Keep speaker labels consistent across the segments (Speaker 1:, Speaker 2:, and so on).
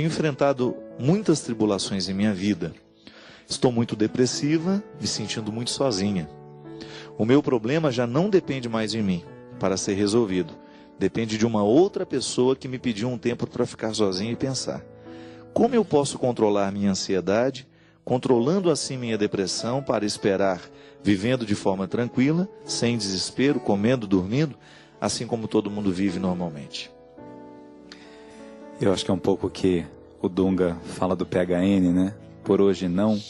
Speaker 1: Tenho enfrentado muitas tribulações em minha vida. Estou muito depressiva, me sentindo muito sozinha. O meu problema já não depende mais de mim para ser resolvido. Depende de uma outra pessoa que me pediu um tempo para ficar sozinha e pensar. Como eu posso controlar minha ansiedade, controlando assim minha depressão para esperar, vivendo de forma tranquila, sem desespero, comendo, dormindo, assim como todo mundo vive normalmente?
Speaker 2: Eu acho que é um pouco que o Dunga fala do PHN, né? Por hoje não,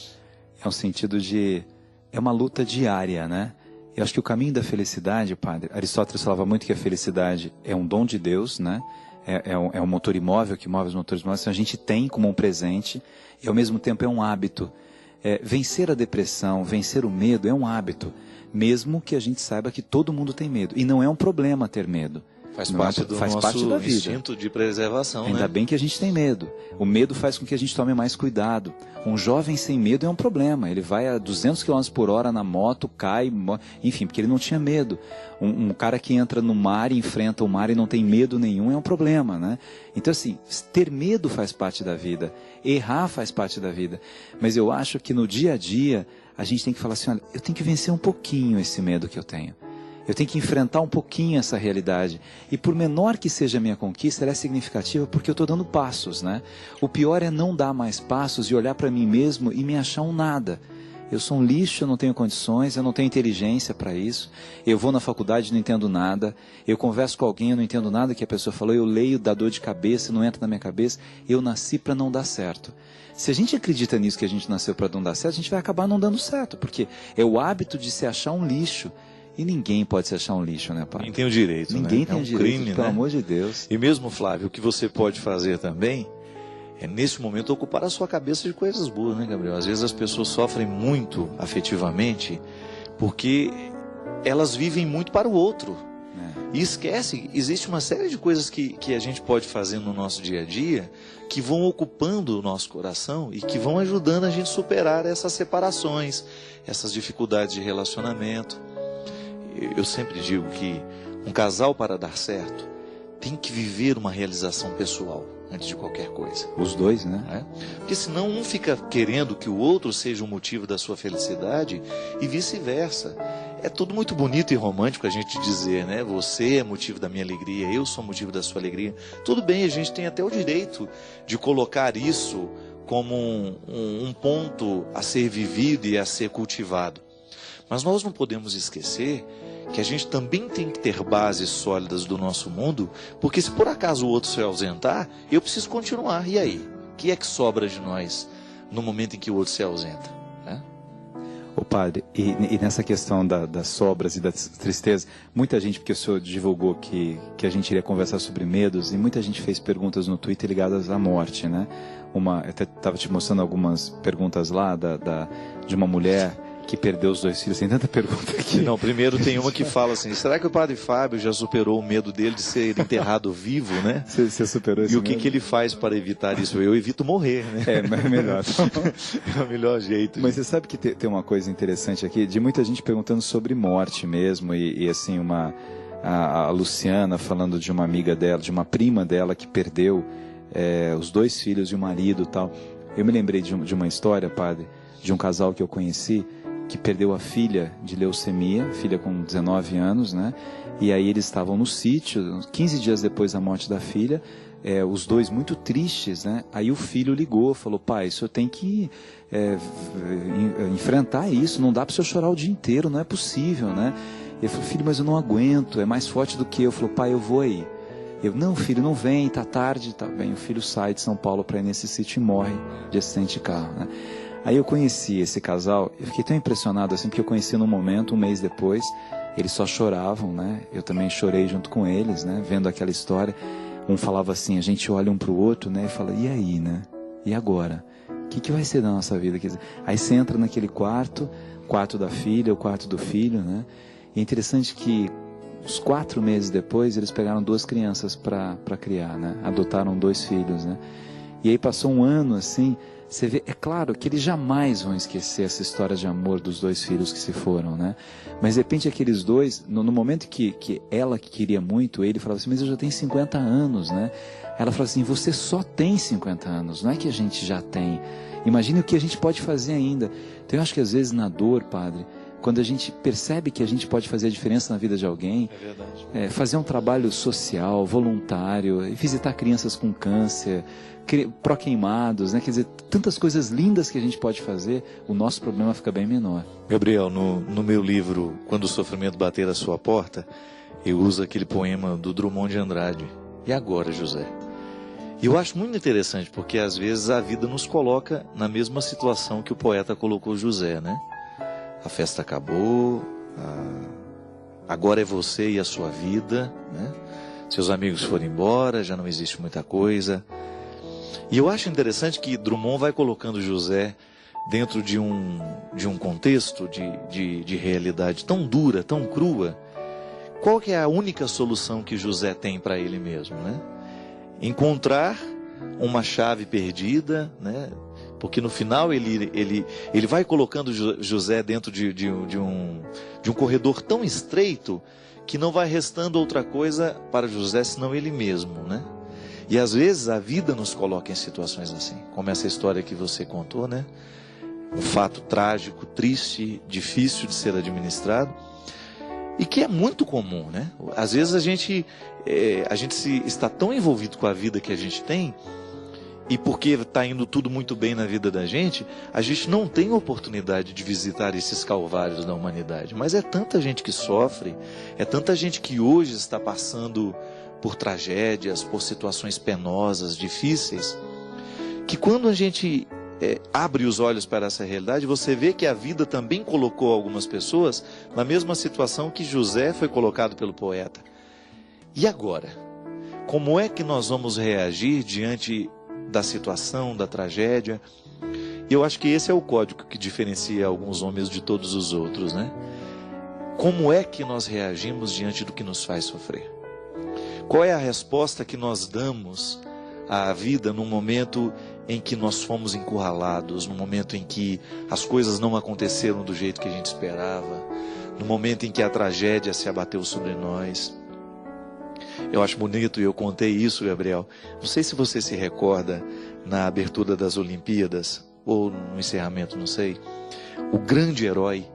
Speaker 2: é um sentido de... é uma luta diária, né? Eu acho que o caminho da felicidade, padre, Aristóteles falava muito que a felicidade é um dom de Deus, né? É um motor imóvel que move os motores imóveis, então a gente tem como um presente e ao mesmo tempo é um hábito. Vencer a depressão, vencer o medo é um hábito, mesmo que a gente saiba que todo mundo tem medo. E não é um problema ter medo.
Speaker 1: Faz parte do nosso instinto de preservação,
Speaker 2: Ainda bem que a gente tem medo. O medo faz com que a gente tome mais cuidado. Um jovem sem medo é um problema. Ele vai a 200 km por hora na moto, cai, enfim, porque ele não tinha medo. Um cara que entra no mar e enfrenta o mar e não tem medo nenhum é um problema, né? Então, assim, ter medo faz parte da vida. Errar faz parte da vida. Mas eu acho que no dia a dia, a gente tem que falar assim, olha, eu tenho que vencer um pouquinho esse medo que eu tenho. Eu tenho que enfrentar um pouquinho essa realidade. E por menor que seja a minha conquista, ela é significativa porque eu estou dando passos, né? O pior é não dar mais passos e olhar para mim mesmo e me achar um nada. Eu sou um lixo, eu não tenho condições, eu não tenho inteligência para isso. Eu vou na faculdade e não entendo nada. Eu converso com alguém, eu não entendo nada que a pessoa falou. Eu leio, dá dor de cabeça, não entra na minha cabeça. Eu nasci para não dar certo. Se a gente acredita nisso, que a gente nasceu para não dar certo, a gente vai acabar não dando certo. Porque é o hábito de se achar um lixo. E ninguém pode se achar um lixo, né, pai?
Speaker 1: Ninguém tem o direito,
Speaker 2: Ninguém
Speaker 1: né?
Speaker 2: tem
Speaker 1: é um
Speaker 2: o direito,
Speaker 1: crime,
Speaker 2: pelo
Speaker 1: né?
Speaker 2: amor de Deus.
Speaker 1: E mesmo, Flávio, o que você pode fazer também é, nesse momento, ocupar a sua cabeça de coisas boas, né, Gabriel? Às vezes as pessoas sofrem muito afetivamente porque elas vivem muito para o outro. E esquece, existe uma série de coisas que a gente pode fazer no nosso dia a dia que vão ocupando o nosso coração e que vão ajudando a gente a superar essas separações, essas dificuldades de relacionamento. Eu sempre digo que um casal, para dar certo, tem que viver uma realização pessoal antes de qualquer coisa.
Speaker 2: Os dois, né?
Speaker 1: Porque senão um fica querendo que o outro seja o motivo da sua felicidade e vice-versa. É tudo muito bonito e romântico a gente dizer, né? Você é motivo da minha alegria, eu sou motivo da sua alegria. Tudo bem, a gente tem até o direito de colocar isso como um ponto a ser vivido e a ser cultivado. Mas nós não podemos esquecer que a gente também tem que ter bases sólidas do nosso mundo, porque se por acaso o outro se ausentar, eu preciso continuar. E aí? O que é que sobra de nós no momento em que o outro se ausenta?
Speaker 2: Ô padre, e nessa questão das sobras e da tristeza, muita gente, porque o senhor divulgou que a gente iria conversar sobre medos, e muita gente fez perguntas no Twitter ligadas à morte, né? Eu até estava te mostrando algumas perguntas lá de uma mulher que perdeu os 2 filhos. Tem tanta pergunta aqui.
Speaker 1: Não, primeiro tem uma que fala assim, será que o padre Fábio já superou o medo dele de ser enterrado vivo, né?
Speaker 2: Você superou esse
Speaker 1: medo? E o que ele faz para evitar isso? Eu evito morrer, né?
Speaker 2: É melhor.
Speaker 1: É o melhor jeito.
Speaker 2: Mas você sabe que tem uma coisa interessante aqui, de muita gente perguntando sobre morte mesmo, e assim, a Luciana falando de uma amiga dela, de uma prima dela que perdeu os 2 filhos e o marido e tal. Eu me lembrei de uma história, padre, de um casal que eu conheci, que perdeu a filha de leucemia, filha com 19 anos, né? E aí eles estavam no sítio, 15 dias depois da morte da filha, os dois muito tristes, né? Aí o filho ligou, falou, pai, o senhor tem que enfrentar isso, não dá para o senhor chorar o dia inteiro, não é possível, né? Ele falou, filho, mas eu não aguento, é mais forte do que eu. Falou, pai, eu vou aí. Eu, não, filho, não vem, tá tarde, tá bem. O filho sai de São Paulo para ir nesse sítio e morre de acidente de carro, né? Aí eu conheci esse casal, eu fiquei tão impressionado assim, porque eu conheci num momento, um mês depois, eles só choravam, né? Eu também chorei junto com eles, né? Vendo aquela história. Um falava assim, a gente olha um pro outro, né? E fala, e aí, né? E agora? O que vai ser da nossa vida? Aí você entra naquele quarto da filha, o quarto do filho, né? E é interessante que uns 4 meses depois, eles pegaram 2 crianças para criar, né? Adotaram 2 filhos, né? E aí passou um ano assim, Você vê, é claro que eles jamais vão esquecer essa história de amor dos dois filhos que se foram, né? Mas de repente aqueles dois, no momento que ela que queria muito, ele falava assim, mas eu já tenho 50 anos, né? Ela falava assim, você só tem 50 anos, não é que a gente já tem. Imagine o que a gente pode fazer ainda. Então eu acho que às vezes na dor, padre, quando a gente percebe que a gente pode fazer a diferença na vida de alguém, fazer um trabalho social, voluntário, visitar crianças com câncer, pró-queimados, né? Quer dizer, tantas coisas lindas que a gente pode fazer, o nosso problema fica bem menor.
Speaker 1: Gabriel, no meu livro, Quando o Sofrimento Bater à Sua Porta, eu uso aquele poema do Drummond de Andrade. E agora, José? E eu acho muito interessante, porque às vezes a vida nos coloca na mesma situação que o poeta colocou José, né? A festa acabou, agora é você e a sua vida, né? Seus amigos foram embora, já não existe muita coisa. E eu acho interessante que Drummond vai colocando José dentro de um contexto de realidade tão dura, tão crua. Qual que é a única solução que José tem para ele mesmo, né? Encontrar uma chave perdida, né? Porque no final ele vai colocando José dentro de um corredor tão estreito que não vai restando outra coisa para José senão ele mesmo, né? E às vezes a vida nos coloca em situações assim, como essa história que você contou, né? Um fato trágico, triste, difícil de ser administrado e que é muito comum, né? Às vezes a gente está tão envolvido com a vida que a gente tem. E porque está indo tudo muito bem na vida da gente, a gente não tem oportunidade de visitar esses calvários da humanidade. Mas é tanta gente que sofre, é tanta gente que hoje está passando por tragédias, por situações penosas, difíceis, que quando a gente abre os olhos para essa realidade, você vê que a vida também colocou algumas pessoas na mesma situação que José foi colocado pelo poeta. E agora? Como é que nós vamos reagir diante da situação, da tragédia? E eu acho que esse é o código que diferencia alguns homens de todos os outros, né? Como é que nós reagimos diante do que nos faz sofrer? Qual é a resposta que nós damos à vida no momento em que nós fomos encurralados, no momento em que as coisas não aconteceram do jeito que a gente esperava, no momento em que a tragédia se abateu sobre nós? Eu acho bonito, e eu contei isso, Gabriel. Não sei se você se recorda, na abertura das Olimpíadas, ou no encerramento, não sei, o grande herói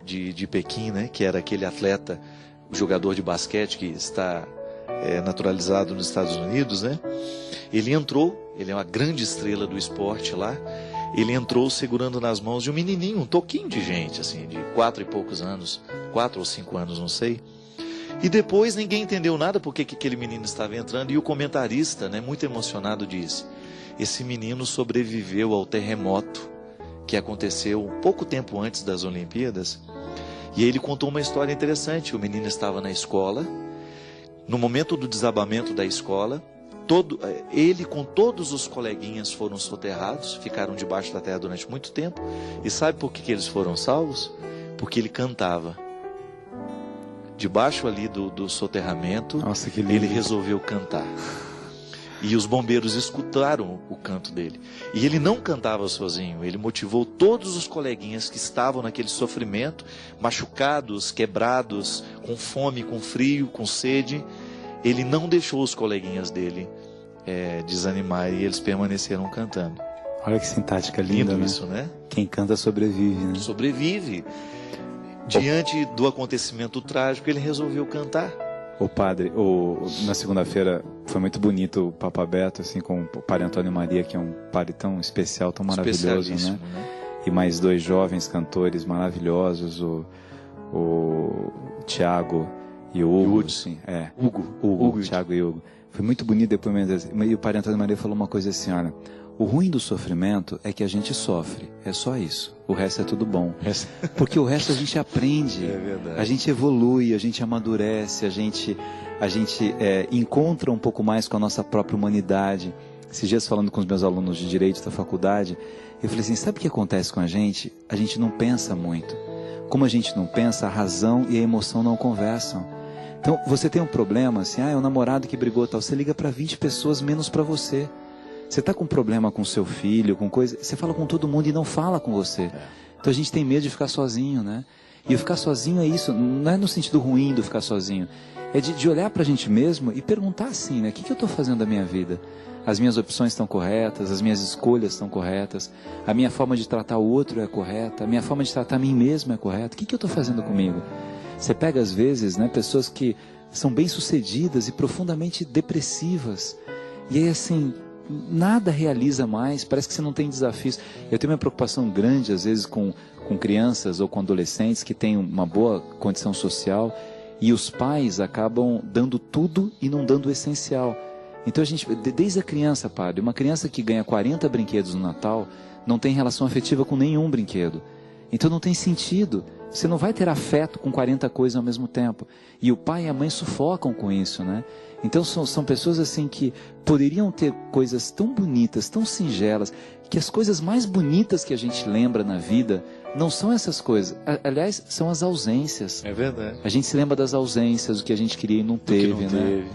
Speaker 1: de Pequim, né, que era aquele atleta, o jogador de basquete que está naturalizado nos Estados Unidos, né? Ele entrou, ele é uma grande estrela do esporte lá, ele entrou segurando nas mãos de um menininho, um toquinho de gente, assim, de 4 e poucos anos, 4 ou 5 anos, não sei. E depois ninguém entendeu nada porque que aquele menino estava entrando, e o comentarista, né, muito emocionado, disse: esse menino sobreviveu ao terremoto que aconteceu pouco tempo antes das Olimpíadas. E aí ele contou uma história interessante. O menino estava na escola, no momento do desabamento da escola, ele com todos os coleguinhas foram soterrados, ficaram debaixo da terra durante muito tempo. E sabe por que eles foram salvos? Porque ele cantava. Debaixo ali do soterramento, nossa, que lindo. Ele resolveu cantar. E os bombeiros escutaram o canto dele. E ele não cantava sozinho, ele motivou todos os coleguinhas que estavam naquele sofrimento, machucados, quebrados, com fome, com frio, com sede. Ele não deixou os coleguinhas dele desanimar, e eles permaneceram cantando.
Speaker 2: Olha que sintática linda, né?
Speaker 1: Isso, né?
Speaker 2: Quem canta sobrevive, né?
Speaker 1: Sobrevive. Diante do acontecimento trágico, ele resolveu cantar.
Speaker 2: O padre, na segunda-feira foi muito bonito o Papa Beto, assim, com o padre Antônio Maria, que é um padre tão especial, tão maravilhoso, né? E mais 2 jovens cantores maravilhosos, o Tiago e o Hugo. Sim, Hugo, Tiago e Hugo. Foi muito bonito depoimento. E o padre Antônio Maria falou uma coisa assim: olha, o ruim do sofrimento é que a gente sofre, é só isso. O resto é tudo bom. Porque o resto a gente aprende, a gente evolui, a gente amadurece, a gente encontra um pouco mais com a nossa própria humanidade. Esses dias, falando com os meus alunos de Direito da faculdade, eu falei assim: sabe o que acontece com a gente? A gente não pensa muito. Como a gente não pensa, a razão e a emoção não conversam. Então, você tem um problema, assim, o namorado que brigou tal, você liga para 20 pessoas menos para você. Você está com problema com seu filho, com coisa, você fala com todo mundo e não fala com você. Então a gente tem medo de ficar sozinho, né? E o ficar sozinho é isso, não é no sentido ruim do ficar sozinho. É de olhar para a gente mesmo e perguntar assim, né? O que eu estou fazendo da minha vida? As minhas opções estão corretas, as minhas escolhas estão corretas, a minha forma de tratar o outro é correta, a minha forma de tratar a mim mesmo é correta. O que eu estou fazendo comigo? Você pega às vezes, né, pessoas que são bem-sucedidas e profundamente depressivas. E aí assim, nada realiza mais, parece que você não tem desafios. Eu tenho uma preocupação grande às vezes com crianças ou com adolescentes que têm uma boa condição social e os pais acabam dando tudo e não dando o essencial. Então a gente, desde a criança, padre, uma criança que ganha 40 brinquedos no Natal não tem relação afetiva com nenhum brinquedo. Então não tem sentido. Você não vai ter afeto com 40 coisas ao mesmo tempo. E o pai e a mãe sufocam com isso, né? Então são pessoas assim que poderiam ter coisas tão bonitas, tão singelas, que as coisas mais bonitas que a gente lembra na vida não são essas coisas. Aliás, são as ausências.
Speaker 1: É verdade.
Speaker 2: A gente se lembra das ausências, do que a gente queria e não teve, né?